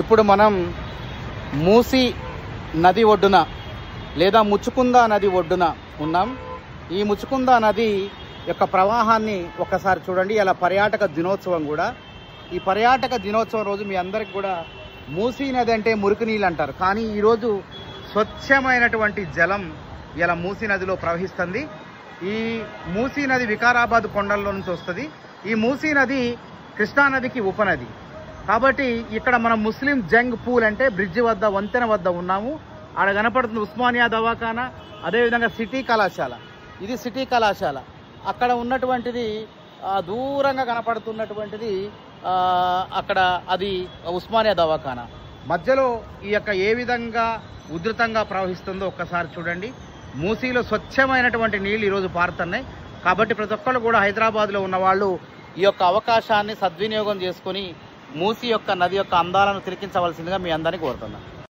ఇప్పుడు మనం మూసీ నది ఒడ్డున లేదా ముచ్చుకుంద నది ఒడ్డున ఉన్నాం. ఈ ముచ్చుకుంద నది యొక్క ప్రవాహాన్ని ఒక్కసారి చూడండి. ఇలా పర్యాటక దినోత్సవం కూడా. ఈ పర్యాటక దినోత్సవం రోజు మీ అందరికి కూడా మూసీ నది అంటే మురికి నీళ్ళు అంటారు, కానీ ఈరోజు స్వచ్ఛమైనటువంటి జలం ఇలా మూసీ నదిలో ప్రవహిస్తుంది. ఈ మూసీ నది వికారాబాద్ కొండల్లో నుంచి వస్తుంది. ఈ మూసీ నది కృష్ణానదికి ఉపనది కాబట్టి ఇక్కడ మనం ముస్లిం జంగ్ పూల్ అంటే బ్రిడ్జి వద్ద, వంతెన వద్ద ఉన్నాము. ఆడ కనపడుతుంది ఉస్మానియా దవాఖానా, అదేవిధంగా సిటీ కళాశాల. ఇది సిటీ కళాశాల. అక్కడ ఉన్నటువంటిది దూరంగా కనపడుతున్నటువంటిది అక్కడ అది ఉస్మానియా దవాఖానా. మధ్యలో ఈ యొక్క ఏ విధంగా ఉధృతంగా ప్రవహిస్తుందో ఒక్కసారి చూడండి. మూసీలో స్వచ్ఛమైనటువంటి నీళ్ళు ఈరోజు పారుతున్నాయి. కాబట్టి ప్రతి ఒక్కళ్ళు కూడా హైదరాబాద్లో ఉన్న వాళ్ళు ఈ యొక్క అవకాశాన్ని సద్వినియోగం చేసుకొని మూసీ యొక్క నది యొక్క అందాలను తిలకించవలసిందిగా మీ అందరినీ కోరుతున్నాను.